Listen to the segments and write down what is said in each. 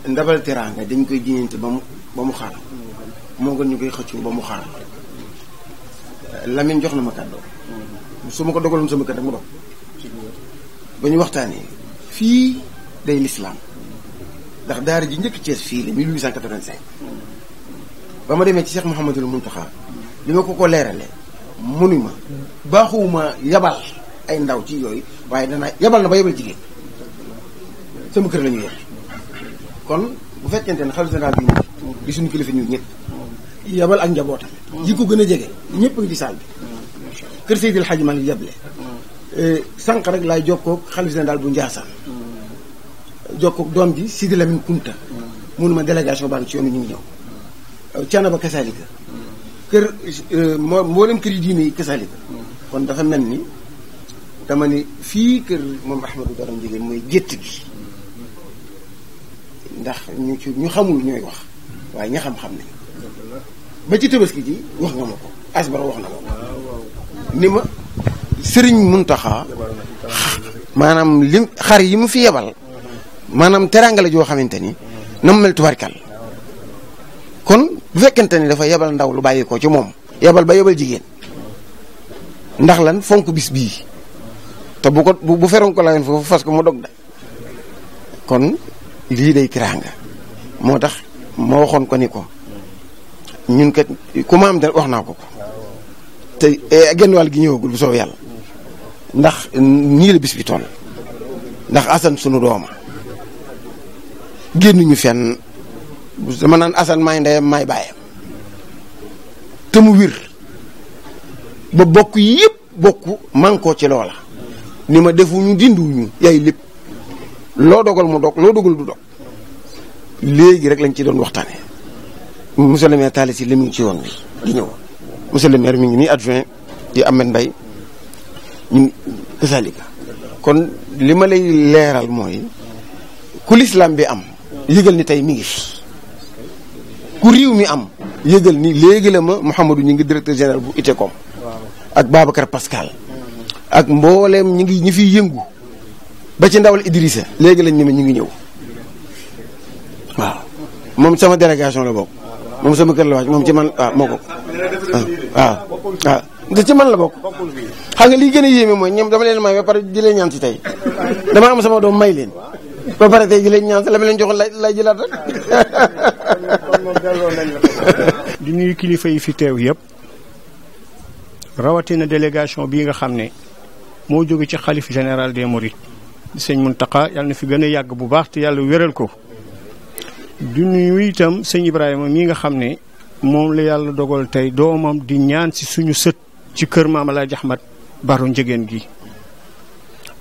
ndabal teraanga dañ koy jiñante ba mu xaar moo gën ñu koy xëccu ba mu xaar Lamine jox na ma kàddoo su ma ko dogaloon sama kër rek mu dog ba ñu waxtaanee fii day lislaam ndax daara ji njëkk Thiès fii la 1885 ba ma demee ci Cheikh Mouhamadul Mountakha li ma ko leerale munu ma baaxuwuma yabal ay ndaw ci yooyu waaye danaa yabal na ba yabal jigéen sama kër la ñu yor kon bu fekkente ne xalifa général bi di suñu kilifa ñu ñëpp yabal ak njabootam yi ko gën a jege ñëpp ngi ci saal bi kër Seydil Hadji Malick yable sànq rek laay jokkoo xalifa général bu Ndiassane jokkoo doom bi Sidi Lamine Kunta munuma délégation baa ngi ci yoon ñu ngi ñëw Thiénaba kasaalika kër mboolem kër yi diine yi kasaalika kon dafa mel ni dama ni fii kër moom Ahmadou Daram Jigéen mooy gétt gi ndax ñu xamul ñooy wax waaye ña xam-xam nañ ba ci tabaski ji wax nga ma ko asbara wax na ko ni ma sëriñ Muntaxa maanaam lim xar yi mu fi yebal maanaam teraanga la joo xamante ni na mu mel tubarkal kon bu fekkente ni dafa yebal ndaw lu bàyyi ko ci moom yebal ba yebal jigéen ndax lan fonk bis bii te bu feroon ko la foofu fas ko mu dog da kon lii day teraanga moo tax ma waxoon ko ni ko ñun kat ku ma am te wax naa ko te genn wàll gi ñëwagul bu soobee yàlla ndax nii la bis bi toll ndax Assane sunu dooma génnuñu fenn dama naan Assane maay ndeyam maay baayam te mu wir ba bokk yëpp bokk mànkoo ci loola ni ma defuñu dinduñu yaay lépp loo dogal mu dog loo dogal du dog léegi rek lañ ci doon waxtaane monsieur le maire Talla Sylla mi ngi ci yoon bi di ñëw monsieur le maire mi ngi nii adjoint di Ahmed Mbaye ñu kasalika kon li ma lay leeral mooy ku lislaam bi am yëgal ni tey mi ngi fi ku réew mi am yëgal ni léegi la ma Mouhamadou ñu ngi directeur général bu ITECOM ak Babacar Pascal ak mbooleem ñi fiy yëngu ba ci ndawal Idrissa léegi lañ ne ma ñu ngi ñëw waaw moom sama délégation la bokk moom sama kër la wàcc moom ci man moo ko waaw te ci man la bokk xam nga lii gën a yéeme mooy ñoom dama leen may ba pare di leen ñaan si tey dama am sama doom may leen ba pare tey di leen ñaan si la ma leen joxoon lay jëlaat rek di nuyu kilifa yi fi teew yëpp rawatina délégation bii nga xam ne moo jóge ci xalif général des Mourides sëñ Muntaxa yàlla na fi gën a yàgg bu baax te yàlla wéral ko di nuyu itam sëñ Ibrahima mii nga xam ne moom la yàlla dogal tey doomam di ñaan si suñu sët ci kër Maam Alaaji Ahmad Baro Njëgeen gi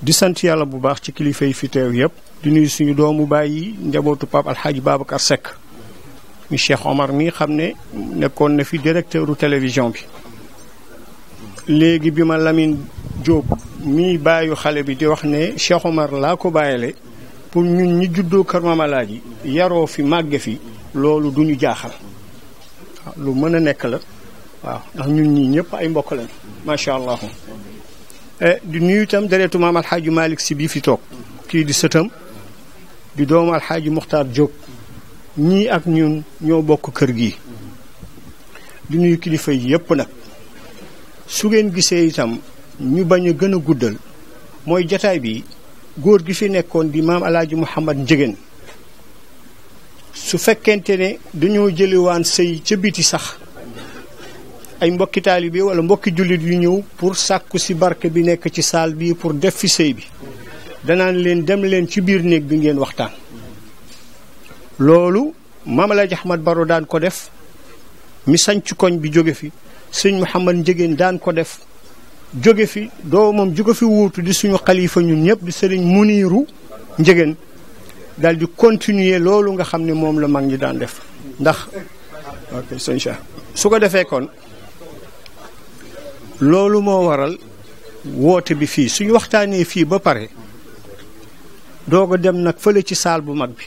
di sant yàlla bu baax ci kilifa yi fi teew yëpp di nuyu suñu doomu baay yi njabootu Pape Alxaaji Babacar Seck mi Cheikh Omar mii xam ne nekkoon na fi directeuru télévision bi léegi bi ma Lamine Diop mii bàyyu xale bi di wax ne Cheikh Omar laa ko bàyyile pour ñun ñi juddoo kër Maam Alaaji yaroo fi màgge fi loolu du ñu jaaxal waaw lu mën a nekk la waaw ndax ñun ñii ñëpp ay mbokk lañ macha allah. di nuyu itam deretu maam Alxaaji Malick si bii fi toog kii di sëtam di doomu Alxaaji Muxtaar Diop ñii ak ñun ñoo bokk kër gi di nuyu kilifa yi yëpp nag su ngeen gisee itam ñu bañ a gën a guddal mooy jataay bi góor gi fi nekkoon di maam Alaaji Mouhamad Njëgeen su fekkente ne dañoo jëliwaan sëy ca biti sax ay mbokki taalibe wala mbokki jullit yu ñëw pour sàkku si barke bi nekk ci saal bi pour def fi sëy bi danaan leen dem leen ci biir néeg bi ngeen waxtaan loolu maam Alaaji Ahmad Baro daan ko def mi sanc koñ bi jóge fi sëñ Mouhamad Njëgeen daan ko def jóge fi doomam jóge fi wuutu di suñu xalifa ñun ñëpp di sëriñ Muniiru Njëgeen daal di continuer loolu nga xam ne moom la mag ñi daan def ndax ok sëñ Cheikh su ko defee kon loolu moo waral woote bi fii suñu waxtaanee fii ba pare doog a dem nag fële ci saal bu mag bi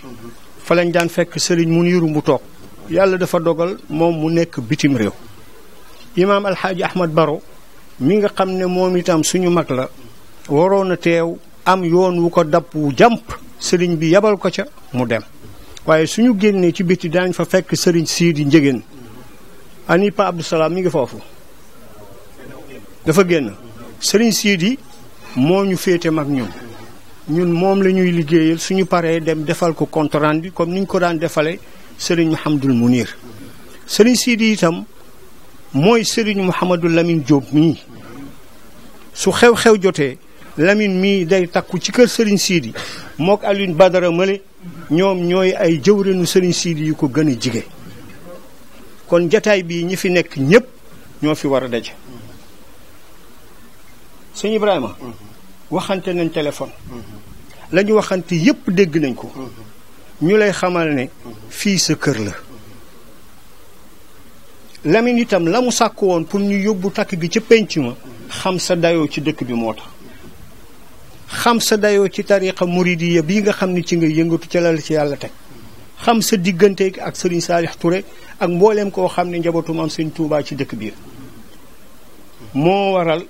fa lañ daan fekk sëriñ Muniiru mu toog yàlla dafa dogal moom mu nekk bitim réew imaam Alxaaji Ahmad Baro mi nga xam ne moom itam suñu mag la waroon a teew am yoon wu ko dab wu jàmp sëriñ bi yabal ko ca mu dem waaye suñu génnee ci biti daañ fa fekk sëriñ Sidi Njëgeen ani Pa Abdou Salaam mi ngi foofu dafa génn sëriñ Sidi moo ñu féete mag ñun moom la ñuy liggéeyal suñu paree dem defal ko compte rendu comme ni ñu ko daan defale sëriñ Mouhamadul Mounir sëriñ Sidi itam mooy sëriñ Mouhamadou Lamine Diop mii su xew-xew jotee Lamine mii day takku ci kër sëriñ Sidi mook Alioune Badara Male ñoom ñooy ay jëwrenu sëriñ Sidi yu ko gën a jige kon jataay bii ñi fi nekk ñépp ñoo fi war a daje sëñ Ibrahima waxante nañ téléphone la ñu waxante yépp dégg nañ ko ñu lay xamal ne fii sa kër la Lamine itam la mu sàkk woon pour ñu yóbbu takk gi ca penc ma xam sa dayoo ci dëkk bi moo tax xam sa dayoo ci tariqa muridiya bii nga xam ne ci nga yëngatu ca la ci yàlla teg xam sa diggante ak Serigne Saalix Touré ak mbooleem koo xam ne njabootu Maam Sëñ Tuubaa ci dëkk biir moo waral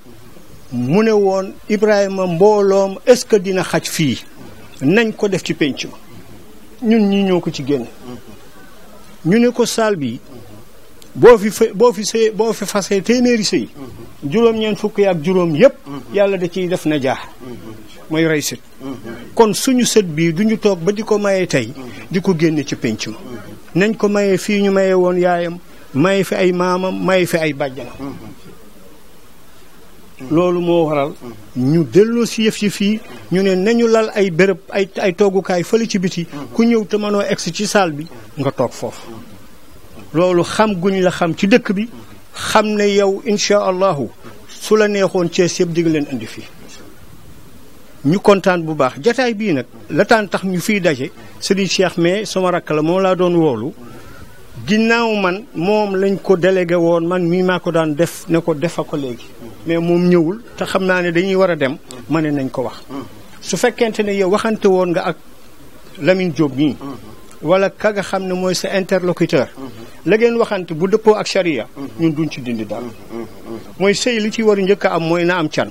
mu ne woon Ibrahima mbooloom est-ce que dina xaj fii nañ ko def ci penc ma ñun ñii ñoo ko ci génn ñu ne ko saal bi boo fi fasee téeméeri sëy juróom-ñeent fukk ak juróom yépp yàlla da ciy def na jaax mooy rey sët kon suñu sët bii duñu toog ba di ko maye tey di ko génne ci penc ma nañ ko maye fii ñu maye woon yaayam maye fi ay maamam maye fi ay bàjjanam loolu moo waral ñu delloo si yëf yi fii ñu ne nañu lal ay béréb ay toogukaay fële ci biti ku ñëw te mënoo egsi ci saal bi nga toog foofu loolu xam guñ la xam ci dëkk bi xam ne yow incha allahu su la neexoon Cees yëpp di nga leen indi fii ñu kontaan bu baax jataay bii nag la taan tax ñu fiy daje Serigne Cheikh mais sama rakk la moom laa doon woolu ginnaaw man moom lañ ko délégué woon man mii maa ko daan def ne ko defa ko léegi mais moom ñëwul te xam naa ne dañuy war a dem ma ne nañ ko wax su fekkente ne yow waxante woon nga ak Lamine Diop mii wala ka nga xam ne mooy sa interlocuteur la ngeen waxante bu dëppoo ak charia ñun duñ ci dindi dara mooy sëy li ci war a njëkk a am mooy na am can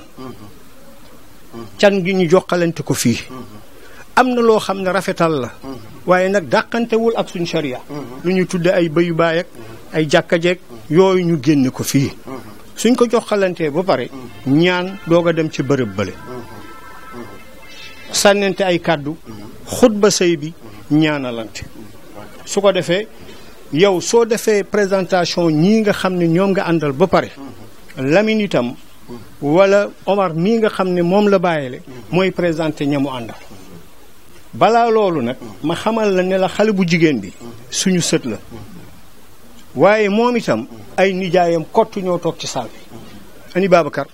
gi ñu joxalante ko fii am na loo xam ne rafetal la waaye nag dàqantewul ak suñ charia lu ñu tudde ay bëyu baay ak ay jàkkajeeg yooyu ñu génne ko fii suñ ko joxalantee ba pare ñaan doog a dem ci bërëb bële sànnente ay kàddu xutba sëy bi ñaanalante su ko defee yow soo defee présentation ñii nga xam ne ñoom nga àndal ba pare Lamine itam wala Omar mii nga xam ne moom la bàyyile mooy présenté ñamu àndal balaa loolu nag ma xamal la ne la xale bu jigéen bi suñu sët la waaye moom itam ay nijaayam kottu ñoo toog ci saal bi ani Babacar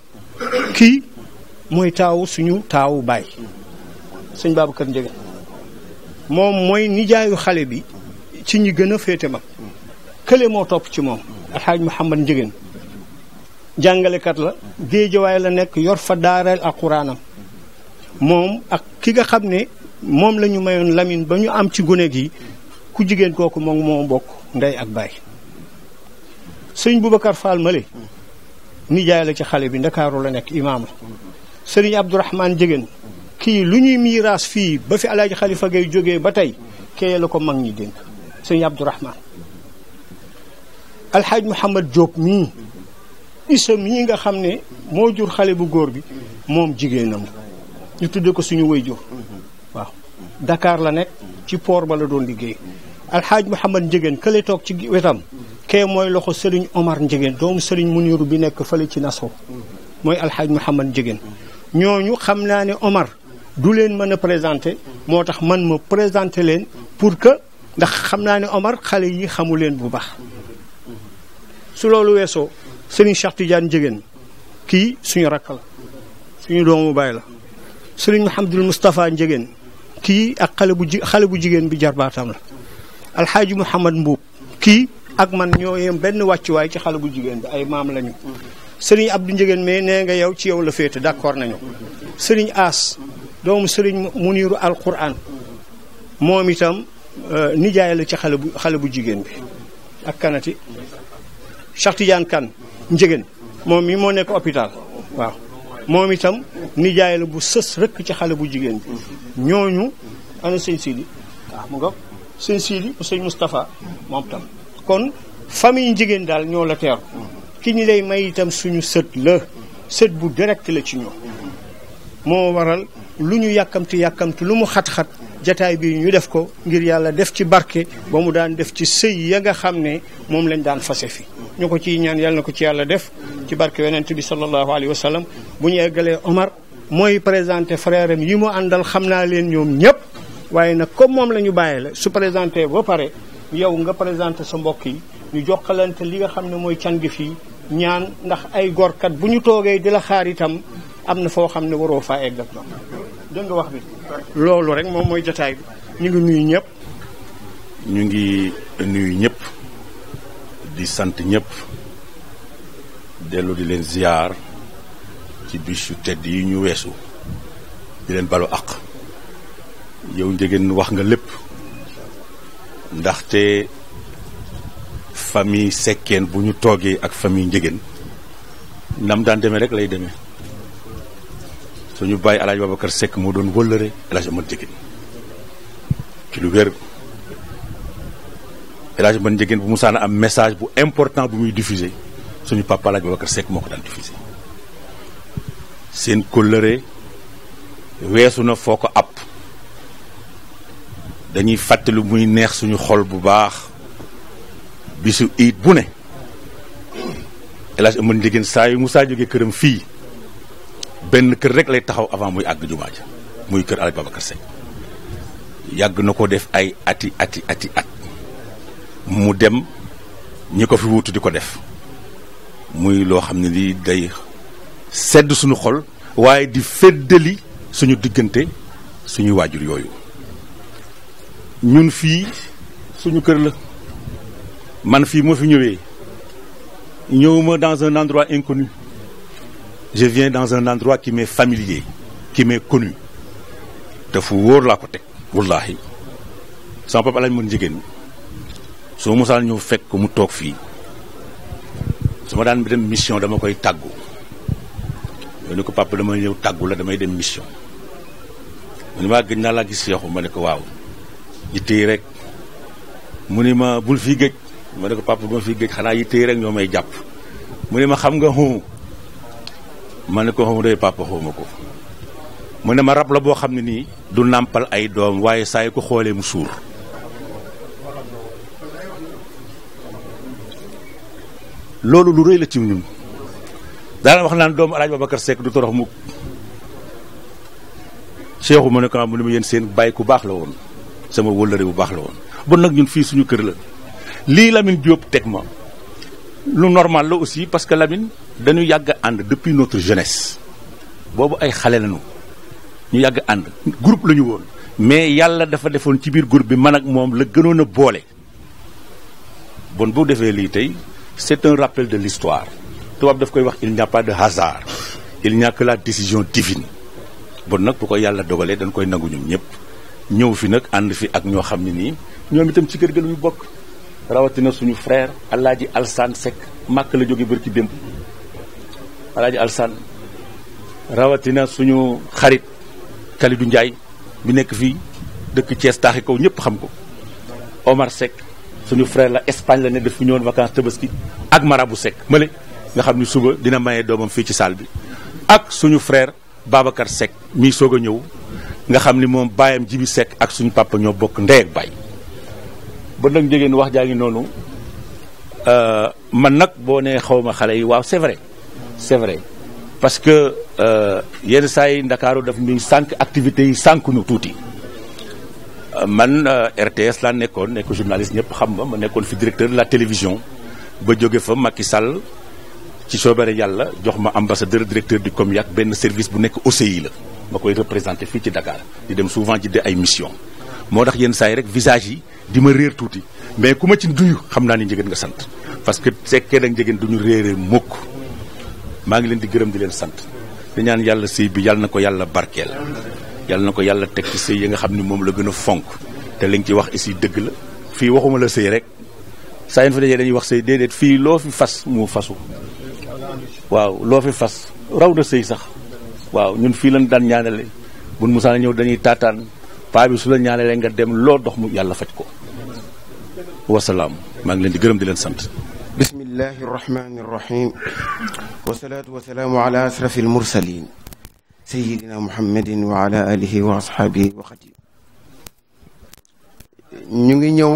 kii mooy taawu suñu taawu baay sëñ Babacar Njëgeen moom mooy nijaayu xale bi ci ñi gën a féete mag kële moo topp ci moom alxaaj Mouhamad Njëgeen jàngalekat la Géejawaay la nekk yor fa daareel alquraanam moom ak ki nga xam ne moom la ñu mayoon Lamine ba ñu am ci gune gi ku jigéen kooku moom moo bokk ndey ak baay sëñ Boubacar Fall Male nijaay la ci xale bi Ndakaaru la nekk imaam la sëriñ Abdourahmane Njëgeen kii lu ñuy miiraas fii ba fi alaaji Xalifa Gay jógee ba tey kee la ko mag ñi dénk sëñ Abdourahmane alxaaj Mouhamad Diop mii isa mii nga xam ne moo jur xale bu góor bi moom jigéenam la ñu tudde ko suñu way jur waaw Dakar la nekk ci port ba la doon liggéey alxaaj Mouhamad Njëgeen kële toog ci wetam kee mooy loxo sëriñ Omar Njëgeen doomu sëriñ Muniru bi nekk fële ci Nassau mooy alxaaj Mouhamad Njëgeen ñooñu xam naa ne Omar du leen mën a présenté moo tax man ma présenté leen pour que ndax xam naa ne Omar xale yi xamu leen bu baax su loolu weesoo Serigne Cheikh Tidiane Njëgeen kii suñu rakk la suñu doomu baay la Serigne Mouhamadul Moustapha Njëgeen kii ak xale bu jigéen bi jarbaatam la alxaaji Mouhamad Mbuub kii ak man ñoo yem benn wàccuwaay ci xale bu jigéen bi ay maam lañu Serigne Abdou Njëgeen mais nee nga yow ci yow la féete d'accord nañu Serigne As doomu Serigne Muniru alquran moom itam nijaay la ci xale bu jigéen bi ak kanati Cheikh Tidiane Kane Njëgeen moom mi moo nekk hôpital waaw moom itam nijaay la bu sës rëkk ci xale bu jigéen bi ñooñu ana sëñ Sidi waaw mu nga sëñ Sidi bu sëñ Moustapha moom tam kon famille njigéen daal ñoo la teeru ki ñu lay may itam suñu sët la sët bu direct la ci ñoom moo waral lu ñu yàkkamti lu mu xat-xat jataay bi ñu def ko ngir yàlla def ci barke ba mu daan def ci sëy ya nga xam ne moom lañ daan fase fi ñu ko ciy ñaan yàlla na ko ci yàlla def ci barke yonent bi sallallahu alayhi wa sallam bu ñu eggalee Omar mooy présenté frère am yi mu àndal xam naa leen ñoom ñëpp waaye nag comme moom la ñu bàyyi la su présenté ba pare yow nga présenté sa mbokk yi ñu jokkalante li nga xam ne mooy can gi fii ñaan ndax ay gorkat bu ñu toogee di la xaar itam am na foo xam ne waroo faa egg ak ñoom dégg nga wax bi loolu rek moom mooy jotaay bi ñu ngi nuyu ñëpp. ñu ngi nuyu ñëpp di sant ñëpp dellu di leen ziar ci bis yu tedd yi ñu weesu di leen balu àq yow njëgeen wax nga lépp ndaxte famille sekkeen bu ñu toogee ak famille njëgeen nam daan demee rek lay demee suñu bàyyi Alaaji Babacar Seck moo doon wëllëre El Hadj Amadou Njëgeen ci lu wér El Hadj Amadou Njëgeen bu musaana am message bu important bu muy diffuser suñu papa Alaaji Babacar Seck moo ko daan diffuser seen kóllëre weesu na foo ko app dañuy fàttali muy neex suñu xol bu baax bisu iit bu ne El Hadj Amadou Njëgeen saa yu musaa jógee këram fii benn kër rek lay taxaw avant muy àgg jumaa ja muy kër Alaaji Babacar Seck yàgg na ko def ay ati at mu dem ñi ko fi wuutu di ko def muy loo xam ne lii day sedd suñu xol waaye di feddali suñu diggante suñu waajur yooyu ñun fii suñu kër la man fii moo fi ñëwee ñëwuma dans un endroit inconnu je viens dans un endroit qui m'est familier qui m'est connu te fu wóor laa ko teg wallahi sama papa Alaaji Amadou Njëgeen soo mosaan ñëw fekk ko mu toog fii su ma daan dem mission dama koy tàggu ma ne ko papa dama ñëw tàggu la damay dem mission mu ne maa gëj naa laa gis Seexu ma ne ko waaw yitte yi rek mu ne ma bul fii géej ma ne ko papa bu ma fii géej xanaa yitte yi rek ñoo may jàpp mu ne ma xam nga ma ne ko xaw ma papa xaw ma ko mu ne ma rab la boo xam ne nii du nàmpal ay doom waaye saa yu ko xoolee mu suur loolu lu rëy la ci ñun daana wax naan doomu Alaaji Babacar Seck du torox mukk Seexu ma ne ko mu ne ma yéen seen bàyyi ku baax la woon sama wëllëre bu baax la woon bon nag ñun fii suñu kër la lii Lamine Diop teg ma lu normal la aussi parce que Lamine dañu yàgg ànd depuis notre jeunesse boobu ay xale lañu ñu yàgg ànd groupe la ñu woon mais yàlla dafa defoon ci biir groupe bi man ak moom la gënoon a boole bon boo defee lii tey c'est un rappel de l'histoire tubaab daf koy wax il n'y a pas de hasard il n'y a que la décision divine bon nag bu ko yàlla dogalee dañ koy nangu ñun ñëpp ñëw fi nag ànd fi ak ñoo xam ne nii ñoom itam ci kër ga lu ñu bokk rawatina suñu frère Alaaji Alsaan Seck màkk la jóge bërki démb Alaaji Alsaan rawatina suñu xarit Kalidou Ndiaye bi nekk fii dëkk Thiès taaxi kaw ñëpp xam ko Omar Seck suñu frère la Espagne la ne def fi ñëwoon vacances Tabaski ak Marabu Seck mële nga xam ni suba dina maye doomam fii ci salle bi ak suñu frère Babacar Seck mii soog a ñëw nga xam ni moom baayam Jibi Seck ak suñu papa ñoo bokk ndey ak baay ba nag njëgeen wax jaa ngi noonu man nag boo nee xaw ma xale yi waaw c'est vrai parce que yenn saa yi Ndakaaru daf ñuy sànq activités yi sànq ñu tuuti man RTS laa nekk journaliste ñëpp xam ma nekkoon fi directeur de la télévision ba jóge fa Macky Sall ci soobare yàlla jox ma ambassadeur directeur du COMIAC benn service bu nekk OCI la ma koy représenté fii ci Dakar di dem souvent ji de ay mission moo tax yenn saa yi rek visage yi di ma réer tuuti mais ku ma ci duyu xam naa ni njëgeen nga sant parce que sekkee nag njëgeen duñu réeree mukk maa ngi leen di gërëm di leen sant di ñaan yàlla sëy bi yàlla na ko yàlla barkeel yàlla na ko yàlla teg ci sëy yi nga xam ni moom la gën a fonk te li nga ci wax ici dëgg la fii waxuma la sëy rek saa yéen fa dajee dañuy wax sëy déedéet fii loo fi fas mu fasu waaw loo fi fas raw na sëy sax waaw ñun fii lañ daan ñaanale buñ musaana ñëw dañuy taataan paa bi su la ñaanalee nga dem loo dox mu yàlla faj ko wasalaam maa ngi leen di gërëm di leen sant. bismillahi irrahmani irrahim wasalaatu wasalaamu ala asrafi almursalin sayidina muhammadin wa ala alihi wa ashaabihi wa xadim. ñu ngi ñëw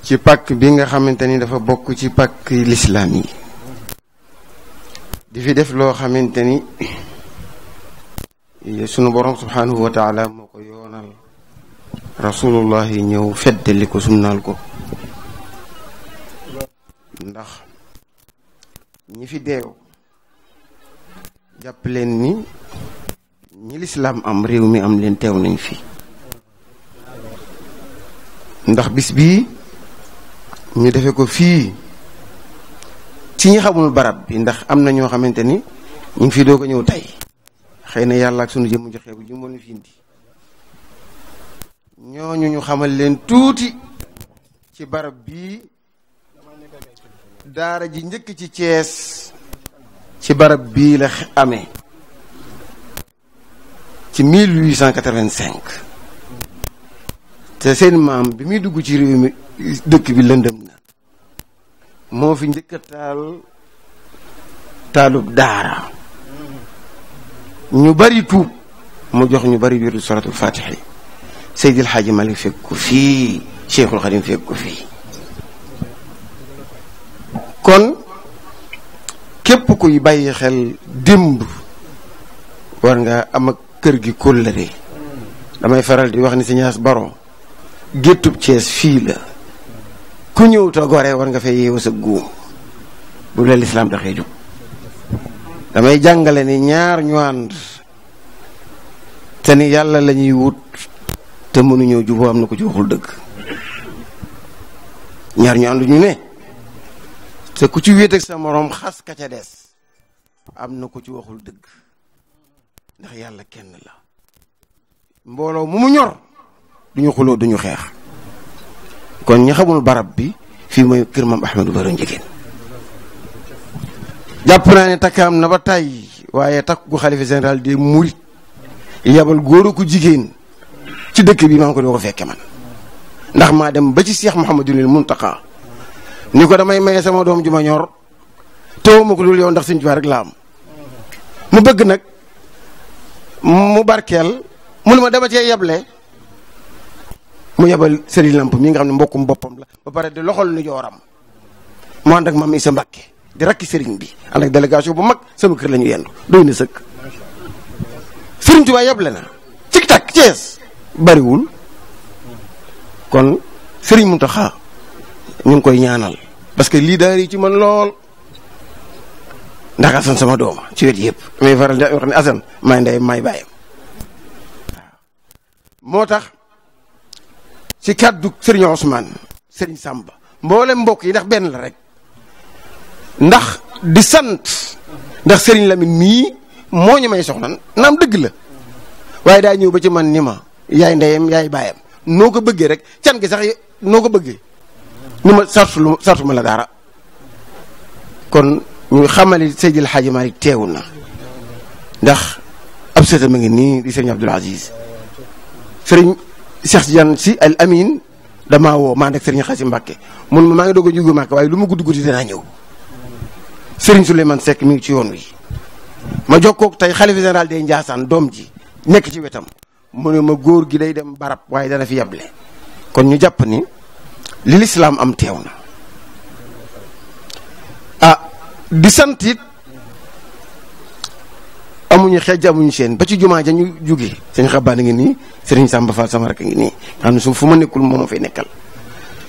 ci pàkk bi nga xamante ni dafa bokk ci pàkk lislaam yi di fi def loo xamante ni sunu borom subhanahu wa taala moo ko yoonal rasulullah yi ñëw feddali ko sunnaal ko ndax ñi fi deew jàpp leen ni ñi lislaam am réew mi am leen teew nañ fi ndax bis bii ñu defe ko fii ci ñi xamul barab bi ndax am na ñoo xamante ni ñu ngi fi doog a ñëw tey xëy na yàlla ak sunu jëmm joxe bu ñu mën fi indi ñooñu ñu xamal leen tuuti ci barab bii daara ji njëkk ci Thiès ci barab bii la amee ci 1885 te seen maam bi muy dugg ci réew mi dëkk bi lëndëm na moo fi njëkk a taalub daara ñu bari tuub mu jox ñu bari wirdu salatul fatiha yi Seydil Hadji Malick fekk ko fii Cheikhul Khadim fekk ko fii kon képp kuy bàyyi xel démb war nga am ak kër gi kóllëre damay faral di wax ni Sëñ Baron géttub Cees fii la ku ñëw te gore war nga fay yeewu sa guum bu la lislaam taxee jóg damay jàngale ni ñaar ñu ànd te ni yàlla la ñuy wut te mënuñoo juboo am na ko ci waxul dëgg ñaar ñu ànd ñu ne te ku ci wéet ak sa moroom xas ka ca des am na ko ci waxul dëgg ndax yàlla kenn la mbooloo mu ñor duñu xuloo duñu xeex kon ñi xamul barab bi fii mooy kër Maam Ahmadou Baro Ndiéguène jàpp naa ne takkaam na ba tàyyi waaye takk gu xalifa général des mourides yabal góor ku jigéen ci dëkk bi maa ngi ko doo ko fekke man ndax maa dem ba ci Cheikh Mouhamadoul Mountakha ni ko damay maye sama doom ju ma ñor teewu ma ko loolu yow ndax Sëñ Tuubaa rek la am mu bëgg nag mu barkeel mu ne ma dama cee yeble mu yebal Serigne Lamp mi nga xam ne mbokkum boppam la ba pare di loxol nu jooram mu ànd ak Maam Issa Mbacké di rakki Serigne bi ànd ak délégation bu mag sama kër la ñu yendu doy na sëkk Serigne Touba yeble na cik tak Thiès bariwul kon Serigne Mountakha ñu ngi koy ñaanal parce que lii daari ci man lool ndax Assane sama dooma ci wet yëpp may faral di wax ne Assane may ndey may bàyyam moo tax ci kàddu Serigne Ousmane Serigne Samba mboolem mbokk yi ndax benn la rek ndax di sant ndax Serigne Lamine mii moo ñu may soxna naam dëgg la waaye daa ñëw ba ci man ni ma yaay ndeyam yaay baayam noo ko bëggee rek can gi sax noo ko bëggee ni ma sartu ma la dara kon ñu xamali Seydil Hadji Malick teewu na ndax ab sëtam a ngi nii di Serigne Abdoul Aziz Serigne Cheikh Tidiane Sy Al Amin damaa woo maa nekk Serigne Khassim Mbacké mun ma maa ngi doog a jóge Màkka waaye lu ma guddi guddi danaa ñëw Serigne Souleymane Seck mi ngi ci yoon wi ma jokkoog tey xalifa général des Ndiassane doom ji nekk ci wetam mu ne ma góor gi day dem barab waaye dana fi yeble kon ñu jàpp ni li lislaam am teew na di sant it amuñu xeej amuñu seen ba ci jumaa ja ñu jóge sëñ xabaana ngi nii Serigne Samba Fall sama rakk ngi nii xam ne su fu ma nekkul moom ma fay nekkal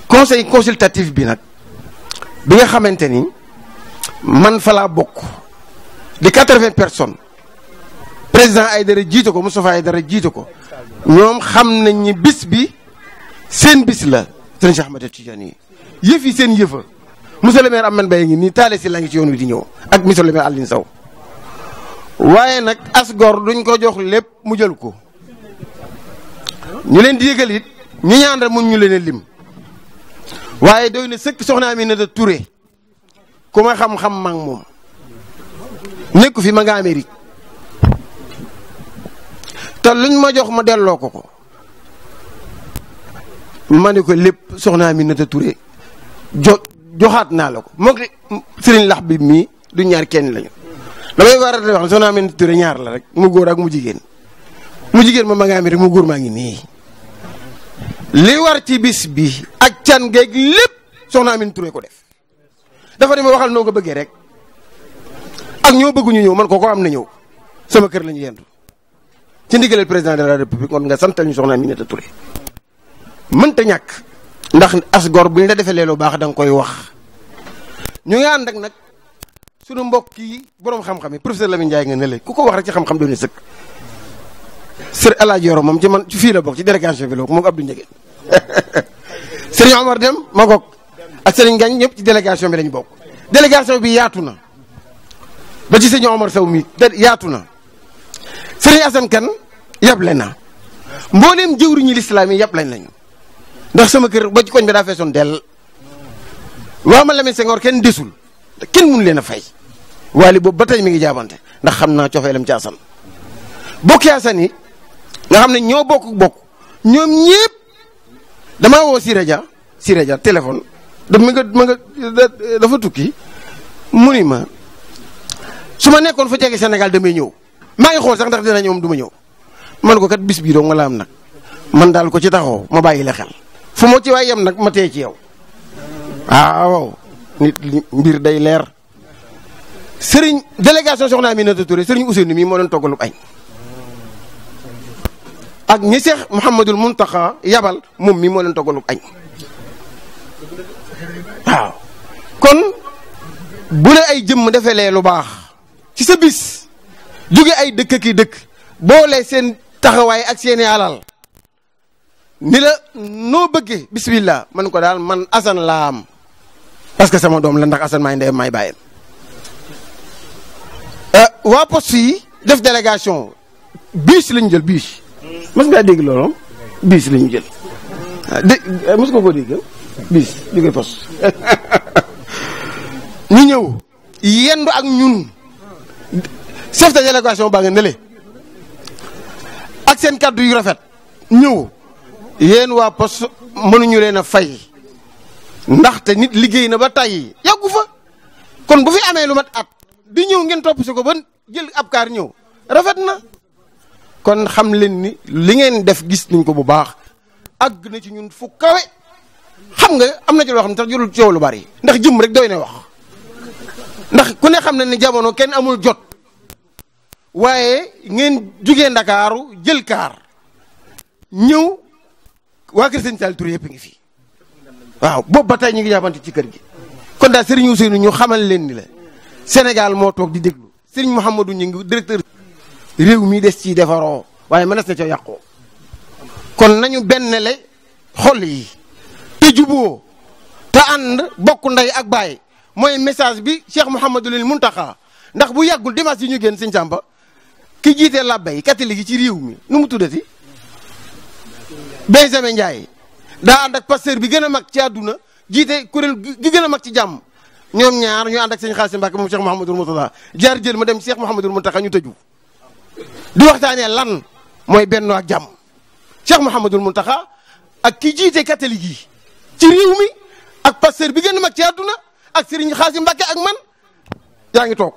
conseil consultatif bi nag bi nga xamante ni man fa laa bokk di 80 personnes président Aïdara jiite ko Moustapha Aïdara jiite ko ñoom xam nañ ni bis bi seen bis la sëñ Cheikh Ahmed Tidiane yi yëf yi seen yëfa monsieur le maire Amane Baye ngi nii taale si la ngi ci yoon wi di ñëw ak monsieur le maire Aline Sow waaye nag asgor duñ ko jox lépp mu jël ko ñu leen di yëgal it ñi ñaandal mun ñu leen a lim waaye doy na sëkk soxna Aminata Touré ku ma xam-xam mag moom nekku fi ma nga Amérique te luñ ma jox ma delloo ko ma ne ko lépp soxna Aminata Touré joxaat naa la ko moom sëriñ lax bi mii du ñaar kenn lañu damay war a wax ne soxna Aminata Touré ñaar la rek mu góor ak mu jigéen ma nga am rek mu góor maa ngi nii li war ci bis bi ak can geeg lépp soxna Aminata Touré ko def dafa ne ma waxal noo ko bëggee rek ak ñoo bëgguñu ñëw man ko am na ñëw sama kër lañu yendu ci ndigaleel président de la république kon nga santal ñu soxna Aminata Touré mënta ñàkk ndax as gor bu ñu la defee lu baax da nga koy wax ñu ngi ànd ak nag sunu mbokk yi borom xam-xam yi professeur Lamine Ndiaye nga ne la ku ko wax rek ci xam-xam doon sëkk sër El Hadj Yoro moom ci man ci fii la bokk ci délégation bi la moom Abdou Ndiéguène Serigne Omar Dem ma bokk ak Serigne Gagne ñëpp ci délégation bi lañ bokk. délégation bi yaatu na ba ci Serigne Omar Sow mi yaatu na Serigne Assane Kane yable na mbooleem jëwriñu lislaam yi yab lañ lañu ndax sama kër ba ci koñ bi daa feesoon dell waa ma Lamine Senghor kenn desul kenn mun leen a fay waali boobu ba tey mi ngi jaabante ndax xam naa cofeelam ci Assane bokki Assane yi nga xam ne ñoo bokk ñoom ñëpp damaa woo Siré Dia téléphone dafa tukki mu ni ma su ma nekkoon fa jege Sénégal damay ñëw maa ngi xool sax ndax dina ñëw du ma ñëw man ko kat bis bii doo nga la am nag man daal ko ci taxaw ma bàyyi la xel fu ma ci waay yem nag ma tee ci yow waaw nit mbir day leer Serigne délégation soxna Aminata Touré Serigne Ousseynou mii moo leen toggalub añ ak ñi Cheikh Mouhamadul Mountakha yabal moom mii moo leen toggalub añ waaw kon bu la ay jëmm defee lee lu baax ci sa bis jóge ay dëkk ki dëkk boole seen taxawaay ak seeni alal ni la noo bëggee bismillah man ko daal man Assane laa am parce que sama doom la ndax Assane maay ndeyam maay bàyyam waa poste yi def délégation biis lañu jël biis mas ngaa dégg loolu biis lañu jël mas nga ko dégg biis jóge poste ñu ñëw yendu ak ñun chef de délégation baa nga nële ak seen kaddu yu rafet ñëw yéen waa poste mënuñu leen a fay ndaxte nit liggéey na ba tàyyi yàggu fa kon bu fi amee lu mat at di ñëw ngeen topp si ko ba jël ab kaar ñëw rafet na kon xam leen ni li ngeen def gis nañ ko bu baax àgg na ci ñun fu kawe xam nga am na ci loo xam ne tax jurul coow lu bari ndax jëm rek doy na wax ndax ku ne xam na ne jamono kenn amul jot waaye ngeen jugee Ndakaaru jël kaar ñëw waa kër Sëñ Saliou Touré yëpp ngi fi waaw boobu ba tey ñu ngi jàppante ci kër gi kon daal Serigne Ousseynou ñu xamal leen ni la Sénégal moo toog di déglu Serigne Mouhamadou ñu ngi directeur réew mi des ci defaroo waaye mënees na ca yàqoo kon nañu bennle xol yi te juboo te ànd bokk ndey ak baay mooy message bi Cheikh Mouhamadul Mountakha ndax bu yàggul dimanche yi ñu génn Sëñ Samba ki jiite labbe yi catholique yi ci réew mi nu mu tuddati Benjamin Ndiaye daa ànd ak pasteur bi gën a mag ci àdduna jiite kuréel gi gën a mag ci jàmm ñoom ñaar ñu ànd ak sëñ Xaasim Mbàkke moom Cheikh Mouhamadul Mourtada jaar jël ma dem Cheikh Mouhamadul Mountakha ñu tëju di waxtaanee lan mooy bennoo ak jàmm Cheikh Mouhamadul Mountakha ak ki jiite catholique yi ci réew mi ak pasteur bi gën a mag ci àdduna ak Serigne Xaasim Mbàkke ak man yaa ngi toog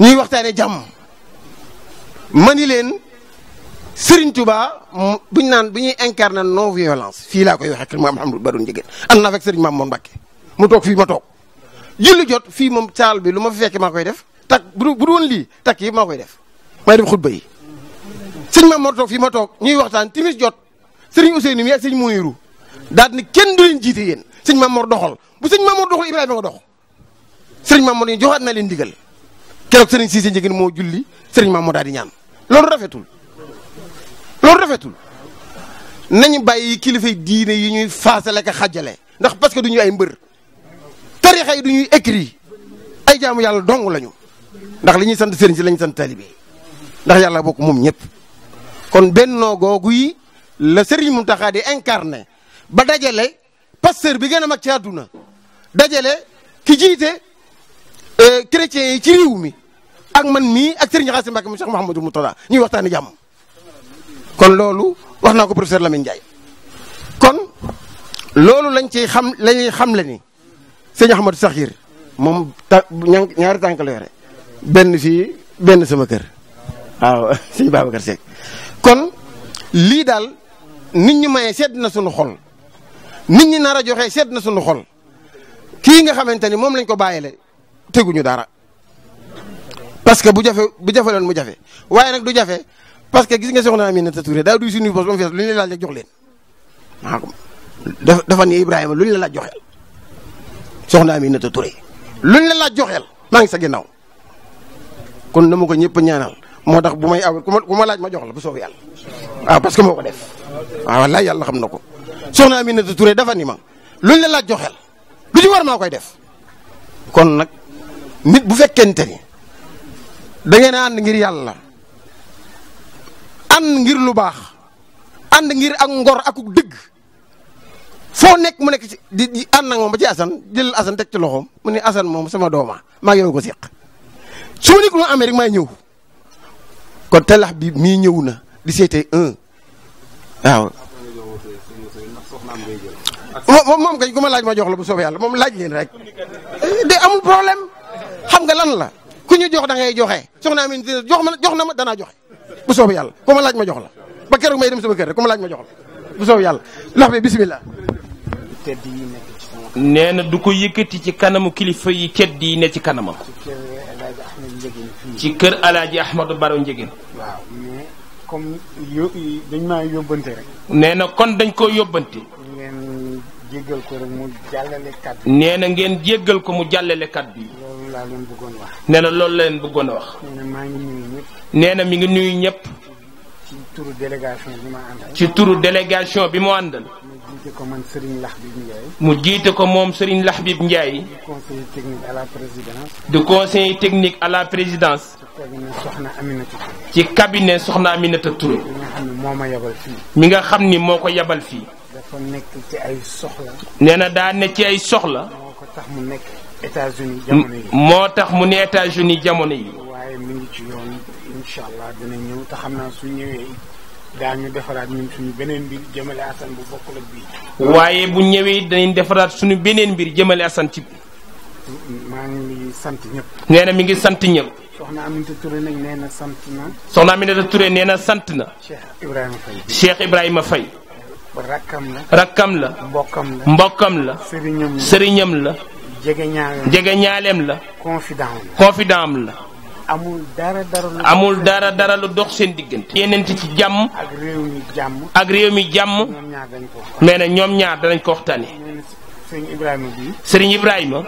ñuy waxtaanee jàmm mani leen Serigne Touba buñ naan bu ñuy incarné non violence fii laa koy waxee ak maam Mouhamadou Badoun Ndiéguène ànd naa fekk Serigne Maam Moon Mbàkke mu toog fii ma toog julli jot fii moom saal bi lu ma fi fekkee maa koy def tak bu du woon lii takk yi maa koy def may def xutba yi sëñ Maam Mor toog fii ma toog ñuy waxtaan timis jot Serigne Ousseynou mi ak sëñ Mouniru daal ni kenn du leen jiite yéen sëñ Maam Mor doxal bu sëñ Maam Mor doxal Ibrahima nga dox Serigne Maam Mor yi joxaat na leen ndigal keroog Serigne Cissé Ndiéguène moo julli Serigne Maam Mor daal di ñaan loolu rafetul nañu bàyyi kilifay diine yi ñuy faasale ka xajale ndax parce que du ñuy ay mbër tarixa yi du ñuy écrit ay jaamu yàlla dong lañu ndax li ñuy sant sëriñ si la ñuy sant taalibe ndax yàlla bokk moom ñëpp kon bennoo googu yi la Serigne Mountakha di incarné ba dajale pasteur bi gën a mag ci àdduna dajale ki jiite chrétiens yi ci réew mi ak man mii ak Serigne Xaasim Mbàkke mu Cheikh Mouhamadou Mourtada ñuy waxtaani jàmm kon loolu wax naa ko professeur Lamine Ndiaye. kon loolu lañ ciy xam lañuy xam le ni sëñ Ahmadou Sakhir moom ñaari tànk la yore benn fii benn sama kër waaw sëñ Babacar Seck kon lii daal nit ñi mayee sedd na sunu xol nit ñi nar a joxe sedd na sunu xol kii nga xamante ni moom lañ ko bàyyile teguñu dara parce que bu jafeloon mu jafe waaye nag du jafe parce que gis nga soxna Aminata Touré daa duy suñuy bos ba mu fees lu ñu la laaj jox leen maa ko dafa ni Ibrahima lu ñu la laaj joxeel soxna Aminata Touré lu ñu la laaj joxeel maa ngi sa ginnaaw kon na ma ko ñëpp ñaanal moo tax bu may aw ku ma laaj ma jox la bu soobee yàlla waaw parce que moo ko def waaw wallaay yàlla xam na ko soxna Aminata Touré dafa ni ma lu ñu la laaj joxeel lu ci war maa koy def kon nag nit bu fekkente ni da ngeen a ànd ngir yàlla ànd ngir lu baax ànd ngir ak ngor akuk dëgg foo nekk mu nekk ci di ànd nag moom ba ci Assane jël Assane teg ci loxoom mu ne Assane moom sama dooma maa ngi yow ko seq su ma nekk lu amee rek maay ñëw kon talax bi mii ñëw na di seetee waaw moom kay ku ma laaj ma jox la bu soobee yàlla moom laaj leen rek de amul problème xam nga lan la ku ñu jox da ngay joxe soxna Amin jox na ma danaa joxe bu soobee yàlla ku ma laaj ma jox la ba keroog may dem sama kër rek ku ma laaj ma jox la bu soobee yàlla lox bi bisimilah. nee na du ko yëkkati ci kanamu kilifa yi tedd yi ne ci kanamam. ci kër Alaaji Ahmadou Baro Njëgeen. waaw mais comme dañ maa yóbbante rek. nee na kon dañ koo yóbbante. ngeen jéggal ko rek mu jàllale kàddu. nee na ngeen jéggal ko mu jàllale kàddu yi. loolu laa leen bëggoon wax. nee na loolu la leen bëggoon a wax. nee na maa ngi nuyu ñëpp. nee na mi ngi nuyu ñëpp. ci turu délégation bi ma àndal. ci turu délégation bi mu àndal. mu jiite ko man Serigne Lahbib Ndiaye. mu jiite ko moom Serigne Lahbib Ndiaye. di conseiller technique à la présidence. de conseiller technique à la présidence. ci cabinet Soxna Aminata Touré. ci cabinet Soxna Aminata Touré. mi nga xam ne moo ma yabal fii. mi nga xam ni moo ko yabal fii. dafa nekk ci ay soxla. nee na daa ne ci ay soxla. moo ko tax mu nekk États-Unis jamono yi. moo tax mu ne États-Unis jamono yi. waaye mi ngi ci yoon incha allah dina ñëw te xam naa su ñëwee daañu defaraat ñun suñu beneen mbir jëmale Assane bu bokkul ak bii. waaye bu ñëwee danañ defaraat suñu beneen mbir jëmale Assane ci. maa ngi sant ñëpp. nee na mi ngi sant ñëpp. soxna Aminata Touré nag nee na sant na. soxna Aminata Touré nee na sant na. Cheikh Ibrahima Faye. Cheikh Ibrahima Faye. rakkam la. rakkam la. mbokkam la. mbokkam la. sëriñam la. sëriñam la. jege ñaaleem la. confident am la. amul dara lu dox seen diggante. yéenante ci jàmm. ak réew mi jàmm. ak réew mi jàmm. ñoom ñaar dañ ko wax. nee na ñoom ñaar danañ ko waxtaane. sëriñ Ibrahima bi. sëriñ Ibrahima.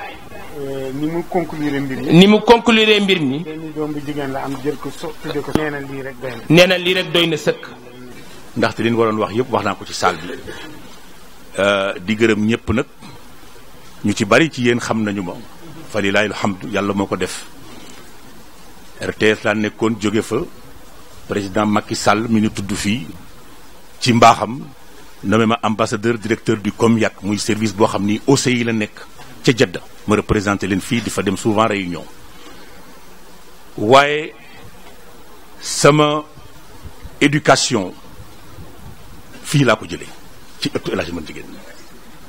ni mu conclure mbir mi. ni mu conclure mbir mi. benn doom bu jigéen la am jël ko tudde ko. nee na lii rek doy na. nee na lii rek doy na sëkk. ndaxte li ñu waroon wax yëpp wax naa ko ci salle bi di gërëm ñëpp nag ñu ci bari ci yéen xam nañu ma fa lilahi alhamdu yàlla moo ko def RTS laa nekkoon jóge fa président Macky Sall mi ñu tudd fii ci mbaaxam nommé ma ambassadeur directeur du COMIAC muy service boo xam ni OCI la nekk ca Jeddah ma représenté leen fii di fa dem souvent réunion waaye sama éducation fii laa ko jëlee ci ëttu El Hadji Malick Jigéen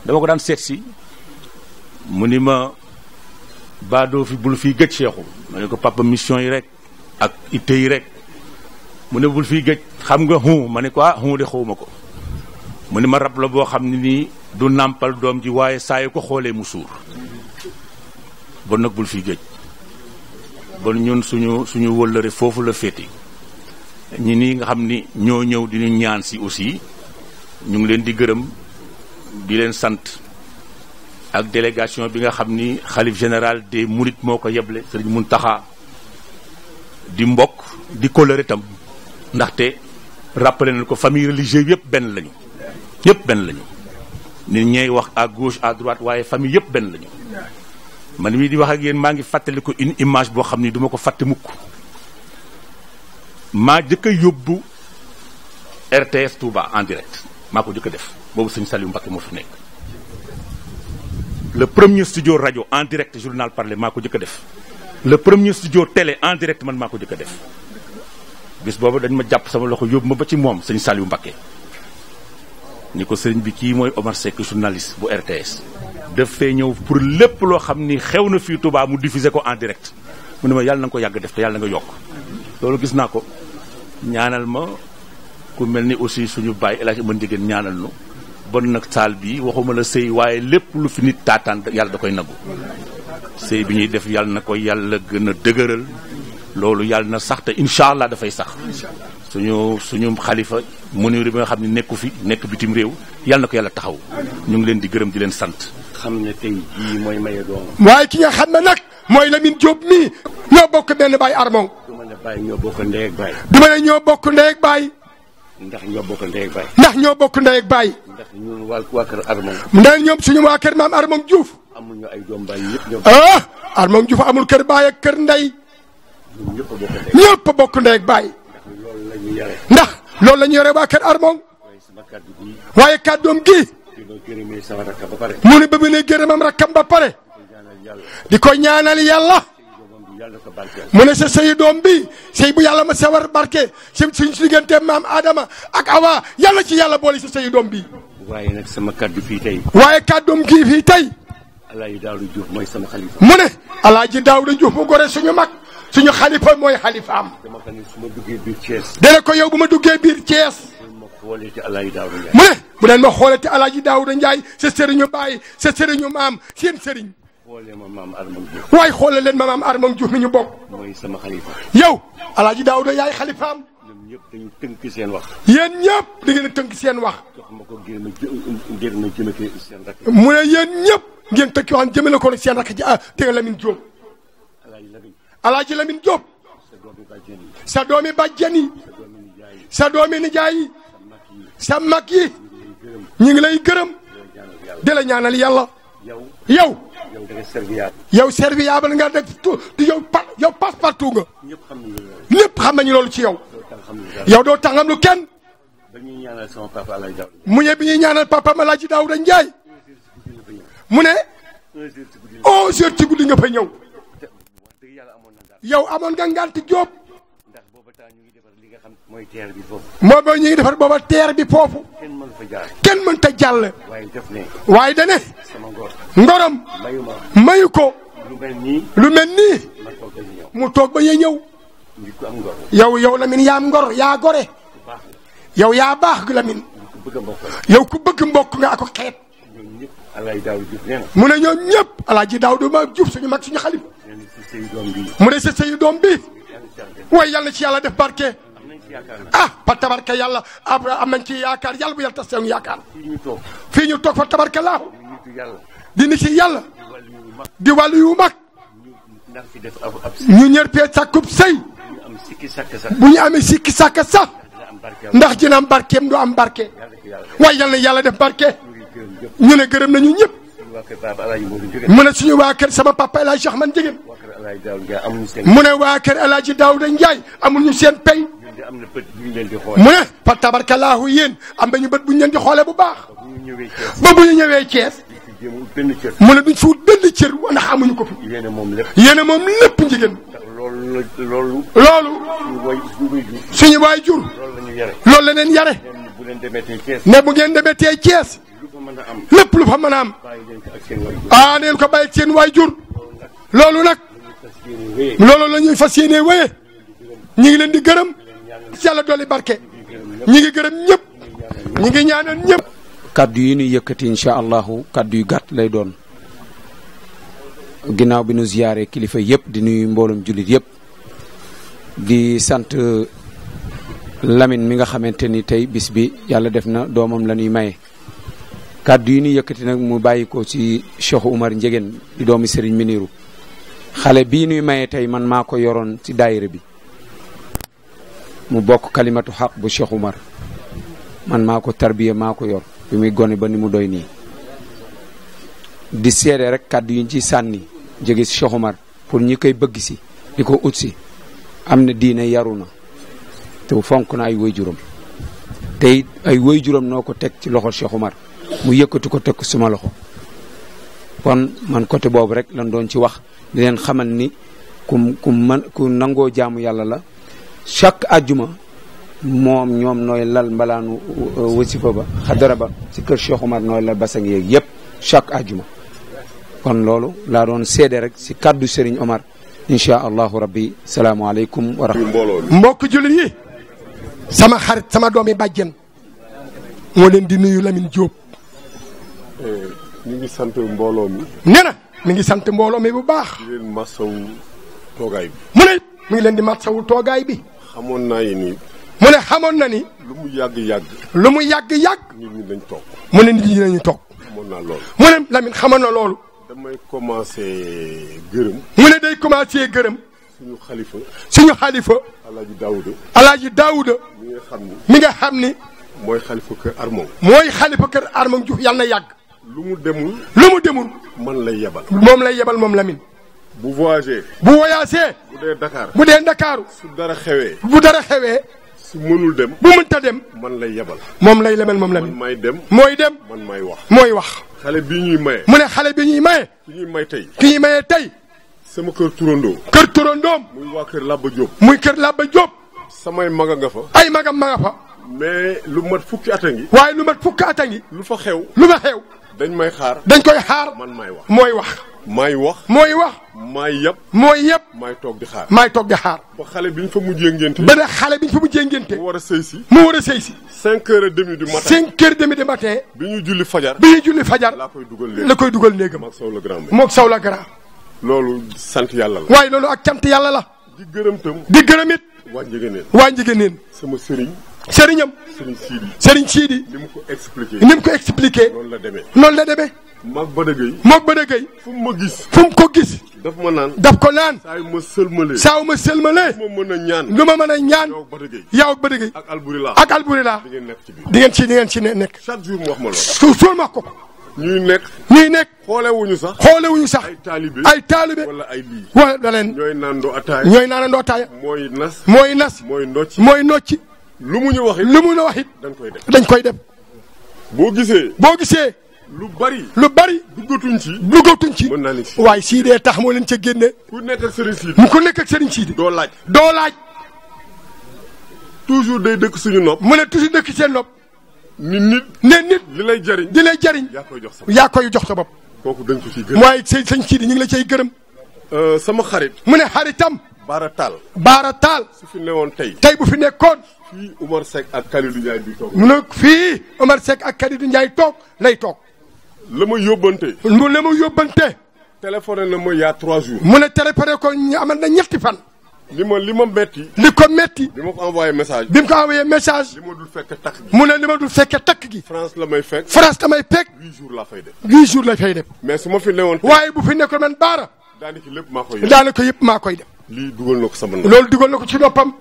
dama ko daan seet si mu ni ma baadoo fi bul fii gëj Seexu ma ne ko papa mission yi rek ak itte yi rek mu ne bul fii gëj xam nga ma ne ko de xawma ko mu ne ma rab la boo xam ne nii du nàmpal doom ji waaye saa yu ko xoolee mu suur bon nag bul fii gëj bon ñun suñu wëllëre foofu la féete ñi nii nga xam ni ñoo ñëw di ñu ñaan si aussi ñu ngi leen di gërëm di leen sant ak délégation bi nga xam ni xalif général des Mourides moo ko yeble Sëriñ Muntaxa di mbokk di kóllëre tam ndaxte rappelé nañ ko famille religieuse yëpp benn lañu nit ñey wax à gauche à droite waaye famille yëpp benn lañu man mii di wax ak yéen maa ngi fàttali ko une image boo xam ni duma ko fàtte mukk maa jëkk a yóbbu RTS Touba en direct maa ko jëkk a def boobu sëñ Saliou Mbacké moo fi nekk le premier studio rajo en direct journal parlé maa ko jëkk a def le premier studio télé en direct man maa ko jëkk a def bis boobu dañ ma jàpp sama loxo yóbbu ma ba ci moom sëñ Saliou Mbacké ni ko sëriñ bi kii mooy Omar Seck journaliste bu RTS daf fee ñëw pour lépp loo xam ni xew na fii Touba mu diffuser ko en direct mu ne ma yàlla na nga ko yàgg def te yàlla na nga yokk loolu gis naa ko ñaanal ma ku mel ni aussi suñu baay El Hadj Amady Ndiéguène ñaanal nu bon nag saal bi waxuma la sëy waaye lépp lu fi nit taataan yàlla da koy nagu sëy bi ñuy def yàlla na ko yàlla gën a dëgëral loolu yàlla na sax te incha allah dafay sax suñu xalifa Muniru bi nga xam ne nekku fi nekk bitim réew yàlla na ko yàlla taxaw ñu ngi leen di gërëm di leen sant. xam ne tey jii mooy maye doom. waaye ki nga xam ne nag mooy Lamine Diop mii ñoo bokk benn baay Armon. du ma ne baay ñoo bokk ndey ak baay. du ma ne ñoo bokk ndey ak baay. ndax ñoo bokk ndey ak baay. ndax ñoo bokk ndey ak baay. ndax ñun waa kër Armon. ndax ñoom suñu waa kër maam Armon Diouf. amuñu ay doom baay yëpp ñoo. Armon Diouf amul kër baay ak kër ndey. ñun ñëpp a bokk ndey. ñëpp a bokk ndey ak baay. loolu la ñu yare. ndax loolu la ñu yore waa kër Armon. waaye sama kàddu gi. waaye kàddoom gi. di ma gërëmee sama rakam ba pare. mu ne ba mu ne gërëmam rakkam ba pare. di ko ñaanal yàlla. mu ne sa sëy doom bi sëy bu yàlla ma sawar barke suñ diggante maam Adama ak Awa yàlla ci yàlla boole sa sëy doom bi. waaye nag sama kàddu fii tey. waaye kàddoom gii fii tey. Alaaji Daawda Diouf mooy sama xalifa. mu ne Alaaji Daawda Diouf mu gore suñu mag suñu xalifa mooy xalifaam. dama ko ne su ma duggee biir Thiès. dana ko yow bu ma duggee biir Thiès. ma xoolee ci Alaaji Daawda Ndiaye. mu ne bu leen ma xoolee ci Alaaji Daawda Ndiaye sa sëriñu baay sa sëriñu maam seen sëriñ. xoolee ma maam Armon Diouf. waaye xoolee leen ma maam Armon Diouf mi ñu bokk. mooy sama xalifa. yow Alaaji Daawda yaay xalifaam. ñoom ñëpp dañu tënk seen wax. yéen ñëpp da ngeen a tënk seen wax. jox ma ko ngir ma jëmale seen rakk. mu ne yéen ñëpp ngeen tënk yoo xam jëmale ko seen rakk ji dégg nga Lamine Diop. Alaaji Lamine Diop. sa doomi bàjjen yi. sa doomi nijaay yi. sa mag yi. ñu ngi lay gërëm. di la ñaanal yàlla. yow. yow serviable nga def yow passe partout nga. ñëpp xam nañu loolu ci yow. yow doo tàngam lu kenn. mu ne bi ñuy ñaanal papa Alaaji Daawda Ndiaye. mu ne 11h ci guddi nga fa ñëw. yow amoon nga ngànt Jóob. moo booy ñu ngi defar booba teer bi foofu. kenn mënta jàll. waaye dane ngorom mayu ko lu mel nii mu toog ba ñuy ñëw. yow Lamine yaa am ngor yaa gore. yow yaa baax Lamine. yow ku bëgg mbokk nga ak xeet. mu ne ñoom ñëpp Alaaji Daawda ma Diouf suñu mag suñu xalif. mu ne sa sëyu doom bi. waaye yàlla na ci yàlla def barke. fa tabarka yàlla am nañ ci yaakaar yàlla bu yàlla tas seen yaakaar. fii ñu toog fa tabarka laahu. di ni ci yàlla. di wàllu yu mag. ñu ñër fee sàkkub sëy. bu ñu amee sikki sàkka sax. ndax dina am barkeem du am barke. waaye yàlla na yàlla def barke. ñu ne gërëm nañu ñëpp. mu ne suñu waa kër sama papa El Hadj Ahmad Ndiéguène. mu ne waa kër El Hadj Daawda Ndiaye amuñu seen pay. mu ne fa tabarkalaahu yéen am nañu bët bu ñu leen di xoolee bu baax. ba bu ñu ñëwee Thiès. mu ne duñ fi wut benn cër ndax amuñu ko fi. yéen moom lépp Ndiéguène. loolu. suñu waay jur. loolu la leen yare. ne bu ngeen demee tey Thiès. lépp lu fa mën a am. neen ko bàyyi seen waay jur. loolu nag. loolu la ñuy fas yéenee wéye. ñu ngi leen di gërëm. yàlla dolli barke. ñi ngi gërëm ñëpp. ñi ngi ñaanal ñëpp. kaddu yi ñuy yëkkati incha allahu kaddu yu gàtt lay doon. ginnaaw bi nu ziyaare kilifa yëpp di nuyu mboolum jullit yëpp. di sant Lamine mi nga xamante ni tey bis bi yàlla def na doomam la ñuy maye. kaddu yi ñuy yëkkati nag mu bàyyi ko ci Cheikh Oumar Ndiéguène di doomi Serigne Miniru. xale bii nuy maye tey man maa ko yoroon ci daayira bi. mu bokk kalimatu xaq bu Cheikh Oumar man maa ko tarbiya maa ko yor bi muy gone ba ni mu doy nii. di seede rek kaddu yi ñu ci sànni jóge ci Cheikh Oumar pour ñi koy bëgg si di ko ut si am na diine yaru na te fonk na ay waajuram te it ay waajuram noo ko teg ci loxo Cheikh Oumar mu yëkkati ko teg ko suma loxo. kon man côté boobu rek lan doon ci wax di leen xamal ni ku nangoo jaamu yàlla la. chaque àjjuma moom ñoom nooy lal mbalaanu wasifa ba xadara ba ci kër Cheikh Omar nooy lal basang yeeg yëpp chaque ajuma kon loolu laa doon seede rek si kaddu Serigne Omar incha allahu rabbi salaamaaleykum wa rahmatulah. mbokk jullit yi sama xarit sama doomi bàjjen moo leen di nuyu Lamine Diop. ñu ngi sant mbooloo mi. nee na mi ngi sant mbooloo mi bu baax. di leen masawu toogaay bi. mu ne mi ngi leen di masawu toogaay bi. xamoon naa yéen it. mu ne xamoon na ni. lu mu yàgg-yàgg. lu mu yàgg-yàgg. nit ñi dañ toog. mu ne nit ñi dañu toog. xamoon naa loolu. mu ne Lamine xamoon na loolu. damay commencé gërëm. mu ne day commencé gërëm. suñu xalifa. Alaaji Daawuda. Alaaji Daawuda. mi nga xam ni. mooy xalifa kër Armon. mooy xalifa kër Armon Diouf yàlla na yàgg. lu mu demul. man lay yebal. moom lay yebal moom Lamine. bu voyagé. bu voyagé. bu dee Dakar. su dara xewee. su mënul dem. bu mënta dem. man lay yebal. moom lay lebal moom Lamine. man may dem. mooy dem. man may wax. mooy wax. xale bi ñuy maye. mu ne xale bi ñuy maye. ki ñuy may tey. ki ñuy maye tey. sama kër turandoo. kër turandoom. muy waa kër Labba Diop. muy kër Labba Diop. samay maga nga fa. ay magam ma nga fa. mais lu mat fukki at a ngi. waaye lu mat fukki at a ngi. lu fa xew. dañ may xaar. dañ koy xaar. man maay wax. mooy wax. maay wax. mooy wax. maay yëpp. mooy yëpp. maay toog di xaar. maay toog di xaar. ba xale bi ñu fa mujjee ngénte. ba ne xale bi ñu fa mujjee ngénte. mu war a sëy si. 5h30 du matin. 5h30 du matin. bi ñu julli fajar. la koy dugal léegi. moog Sow la grand. moog Sow la grand. loolu sant yàlla la. waaye loolu ak cant yàlla la. di gërëm tam. di gërëm it. waa Njëgëneen. waa Njëgëneen. sama sëriñ. sëriñam. Sëriñ Siidi. ni mu ko expliqué. noonu la demee. moog Bada Gueye. fu mu ma gis. fu mu ko gis. daf ma naan. saa yu ma sëlmalee. lu ma mën a ñaan. yow ak Bada Gueye. ak Alburila. di ngeen ci nekk. chaque jour mu wax ma loolu. suul ma ko. ñuy nekk. xoolewuñu sax. ay taalibe. wala ay lii. wala leen. ñooy naandoo ataaya. mooy nas. mooy nocci. lu mu ñu wax it. dañ koy def. boo gisee. lu bari. duggatuñ ci. mën naa ni si. waaye sii dee tax moo leen ca génne. ku nekk ak Serigne Sidi. doo laaj. toujours day dëkk suñu nopp. mu ne toujours dëkk seen nopp. nit. li lay jariñ. yaa koy jox sa bopp. kooku dañ ko ciy gërëm. waaye sëñ Sidi ñu ngi la cay gërëm. sama xarit. mu ne xaritam. Baara Taal. su fi newoon tey. bu fi nekkoon. fii Omar Seck ak Kalidou Ndiaye bi toog. mu ne fii Omar Seck ak Kalidou Ndiaye lay toog. la ma yóbbante. téléphoné na ma y a 3 jours. mu ne téléphoné ko ñu amal na ñetti fan. li ma metti. li ko metti. bi ma ko envoyé message. li ma dul fekke takk gi. mu ne li ma dul fekke takk gi. France la may fekk. 8 jours la fay def. 8 jours la fay def. mais su ma fi newoon. waaye bu fi nekkoon man Baara. daanaka yëpp maa koy def. lii dugal na ko sama nopp. loolu dugal na ko ci noppam.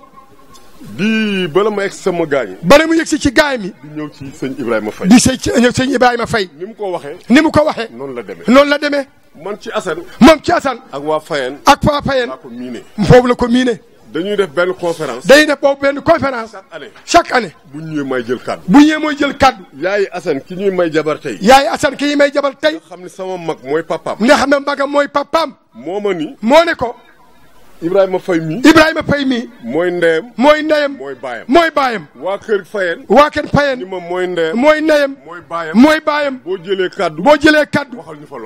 bala ma egg sama gaañ. bala mu yegg si ci gaay mi. di ñëw ci sëñ Ibrahima Faye. ñëw sëñ Ibrahima Faye. ni mu ko waxee. noonu la demee. man ci Assane. moom ci Assane. ak waa Fayeen. laa ko miine. foofu la ko miine. dañuy def benn conférence. chaque année. bu ñëwee may jël kaddu. mooy jël kaddu. yaay Assane ki ñuy may jabar tey. nga xam ne sama mag mooy papaam. moo ma ni. moo ne ko. Ibrahima Faye mii. mooy ndeyam. mooy baayam. waa kër Fayeen. ni ma mooy ndeyam. mooy ndeyam. mooy baayam. boo jëlee kaddu.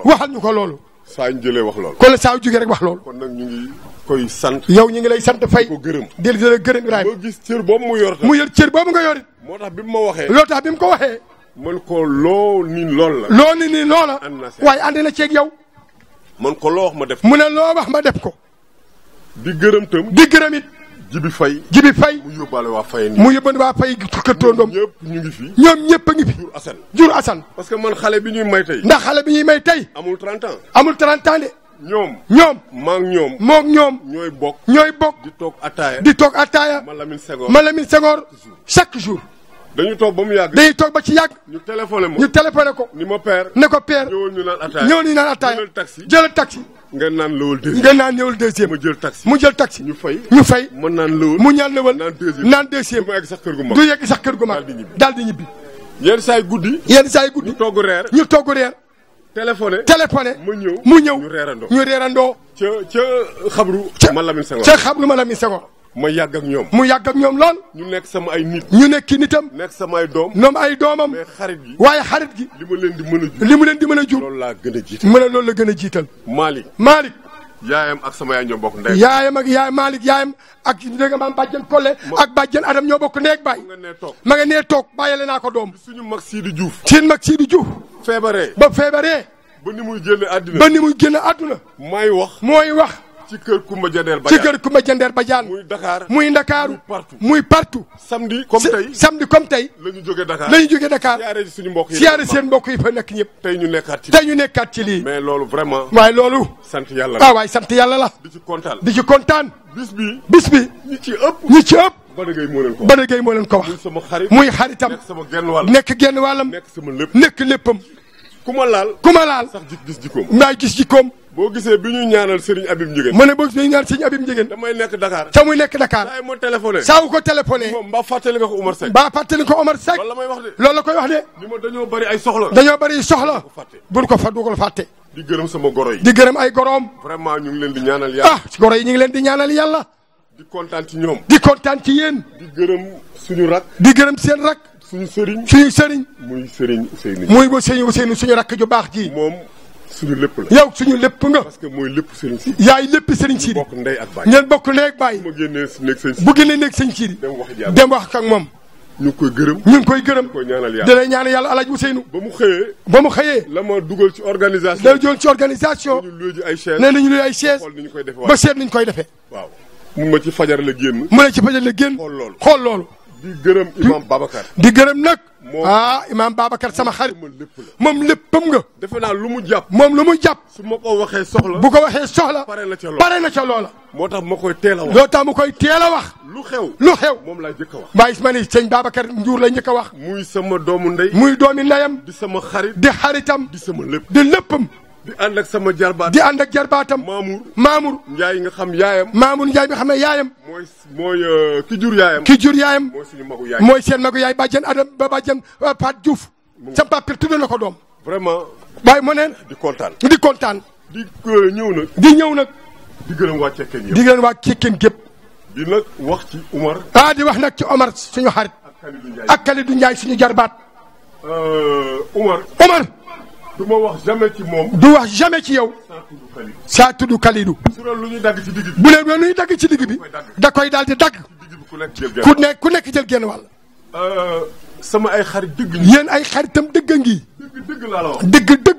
waxal ñu ko loolu. saa ñu jëlee wax loolu. kon saa yu jógee rek wax loolu. kon nag ñu ngi koy sant. yow ñu ngi lay sant Faye. ko gërëm. di la gërëm Ibrahima. boo gis cër boobu mu yor. cër boobu nga yorit. moo tax bi mu ma waxee. loolu tax bi mu ko waxee. man ko loo nii lool la. waaye ànd na ceeg yow. man ko loo wax ma def. mu ne loo wax ma def ko. di gërëm it. Jibi Faye. mu yóbbaale waa Faye. kër Tondoom. ñoom ñëpp a ngi fi. jur Assane. parce que man xale bi ñuy may tey. ndax xale bi ñuy may tey. amul 30 ans. de. ñoom. moog ñoom. ñooy bokk. di toog ataaya. ma Lamine Senghor. chaque jour. dañu toog ba mu yàgg. ba ci yàgg. ñu téléphoné ko. ni ma père. ne ko père. ñëwal ñu naan ataaya. jëlal taxi. nga naan lëwal deuxième. mu jël taxi. ñu fay. mu ñaan lëwal. naan deuxième. du yegg sax kër gu mag. daal di ñibbi. yenn saa yi guddi. ñu togg reer. téléphoné. mu ñëw. ñu reerandoo. ca xabru. ma Lamine Senghor. ma yàgg ak ñoom. mu yàgg ak ñoom lool. ñu nekk sama ay nit. ñu nekk nitam. nekk sama ay doom. ñoom ay doomam. mais xarit gi. waaye xarit gi. li ma leen di mën a jur. li mu leen di mën a jur. loolu laa gën a jiital. mu ne loolu la gën a jiital. Malick. yaayam ak sama yaay ñoo bokk ndey. yaayam ak yaay Malick yaayam ak dégg nga maam bàjjen Kolle ak bàjjen Adam ñoo bokk neeg baay. ma nga nee toog bàyyile naa ko doom. suñu mag Sidi Diouf. seen mag Sidi Diouf. feebaree. ba feebaree. ba ni muy génne àddina. ba ni muy génne àdduna. mooy wax. ci kër Koumba Jandeer Badiane. muy Dakar. muy Ndakaaru. muy partout. samedi comme tey. la ñu jógee Dakar. siyaare suñu mbokk yi. siyaare seen mbokk yi fa nekk ñëpp. tey ñu nekkaat ci lii. mais loolu vraiment. waaye loolu. sant yàlla la waaye sant yàlla la. di ci kontaan. bis bi. ñi ci ëpp. Bada Gueye moo leen ko wax. muy sama xarit. muy xaritam. nekk sama genn wàllam. nekk sama lépp. nekk léppam. ku ma laal. sax gis jikkoom. maay gis jikkoom. boo gisee bi ñuy ñaanal Serigne Abib Ndiéguène. mu ne boo gisee ñaanal Serigne Abib Ndiéguène. damay nekk Dakar. ca muy nekk Dakar. saa yu ma téléphoné. saa yu ko téléphoné. moom mbaa fàttali nga ko Omar Seck. loolu la may wax de. loolu la koy wax de. ni ma dañoo bari ay soxla. bu ko fàtte. di gërëm sama goro yi. di gërëm ay goroom. vraiment ñu ngi leen di ñaanal yàlla. goro yi ñu ngi leen di ñaanal yàlla. di kontaan ci ñoom. di kontaan ci yéen. di gërëm suñu rak. di gërëm seen rak. suñu sëriñ. muy Serigne Ousseynou. suñu rakk ju baax ji. moom suñu lépp la. yow suñu lépp nga. parce que mooy lépp Serigne Sidi. yaay lépp Serigne Sidi. bokk ndey ak baay. ngeen bokk ndey ak baay. bu génnee nekk sëñ Sidi. dem wax ak moom. ñu ngi koy gërëm. dina ñaan yàlla Alaaji Ousseynou. ba mu xëyee. la ma dugal ci organisation. nee nañu luy ay chaise. ba seet niñ koy defee. waaw mu ne ci fajar la génn. xool loolu. di gërëm imam Babacar. di gërëm nag. imam Babacar sama xarit. moom léppam nga. defe naa lu mu jàpp. su ma ko waxee soxla. bu ko waxee soxla. pare na ca loola. moo tax ma koy teel a wax. lu xew. moom laa njëkk a wax. waaye ma ni sëñ Babacar Ndiour la njëkk a wax. muy sama doomu ndey. muy doomi ndeyam. di sama xarit. di xaritam. di sama lépp. di léppam. di ànd ak sama jarbaat. di ànd ak jarbaatam. Mamour. Ndiaye nga xam yaayam. Mamour Ndiaye bi xam ne yaayam. mooy ki jur yaayam. mooy suñu magu yaay. mooy seen magu yaay bàjjen Adam ba bàjjen Pat Diouf. sa papa tudd na ko doom. vraiment. waaye mu neen. di kontaan. di ñëw nag. di gërëm waa Cekkeen gépp. di nag wax ci Umar. di wax nag ci Omar suñu xarit. ak Kalidou Ndiaye suñu jarbaat. Umar. du ma wax jamais ci moom. du wax jamais ci yow. saa tudd Kalidou. su doon lu ñuy dagg ci digg bi. bu leen lu ñuy dagg ci digg bi. da koy daal di dagg. ku nekk jël genn wàll. sama ay xarit dëgg ñi. yéen ay xaritam dëgg ngi. dëgg laa la wax. dëgg.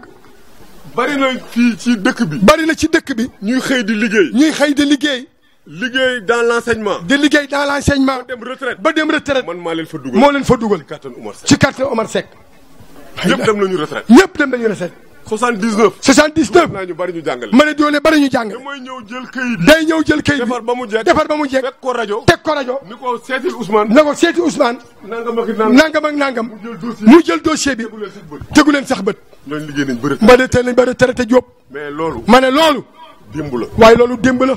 bari na fii ci dëkk bi. ñuy xëy di liggéey. liggéey dans l'enseignement. ba dem retraite. man maa leen fa dugal. ci kàttan Omar Seck. ñëpp dem nañu retraite. 79. naa ñu bari ñu jàngale. ma ne doole bari ñu jàngale. day ñëw jël kayit. defar ba mu jekk. teg ko rajo. ni ko seetil Ousmane. nangam ak nangam. mu jël dossier bi. tegu leen sax bët. ñooñu liggéey nañ bëri. ma ne teel nañ ba retraité Diop. mais loolu. ma ne loolu. démb la. waaye loolu démb la.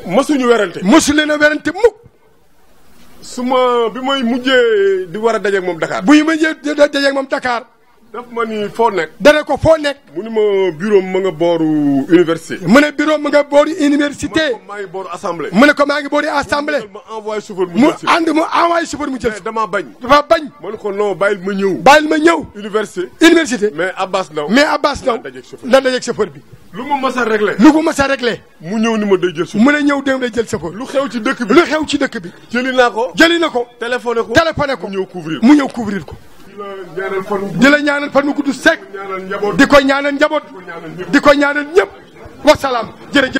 mosuñu werante. mosu leen a werante mukk. bi may mujjee di war a dajeeg moom Dakar. bu ñu mujjee dajeeg moom Dakar. daf ma ni foo nekk. dana ko foo nekk. mu ni ma bureau ma nga booru université. mu ne bureau ma nga booru université. maa ngi booru assemblée. mu ne ko maa ngi booru assemblée. ma envoyé chauffeur mu jël si. mu ànd mu envoyé chauffeur mu jël si. dafa bañ. ma ne ko non bàyyil ma ñëw. université. mais Abbas Ndaw. la dajeeg chauffeur bi. lu mu mas a réglé. mu ñëw ni ma day jël chauffeur. mu ne ñëw dem day jël chauffeur. lu xew ci dëkk bi. jëli na ko. téléphoné ko. mu ñëw couvrir ko. di la ñaanal fan mu gudd Seck. di ko ñaanal njaboot. di ko ñaanal ñëpp. wasalaam jërëjëf.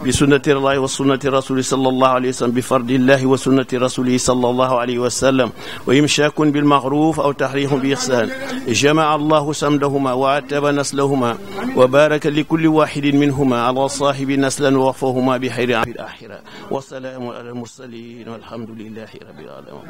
بسنة الله وسنة رسوله صلى الله عليه وسلم بفرض الله وسنة رسوله صلى الله عليه وسلم وإمشاك بالمعروف أو تحريح بإحسان جمع الله سمدهما وعتب نسلهما وبارك لكل واحد منهما على صاحب نسلا ووفهما بخير في الآخرة والسلام على المرسلين والحمد لله رب العالمين.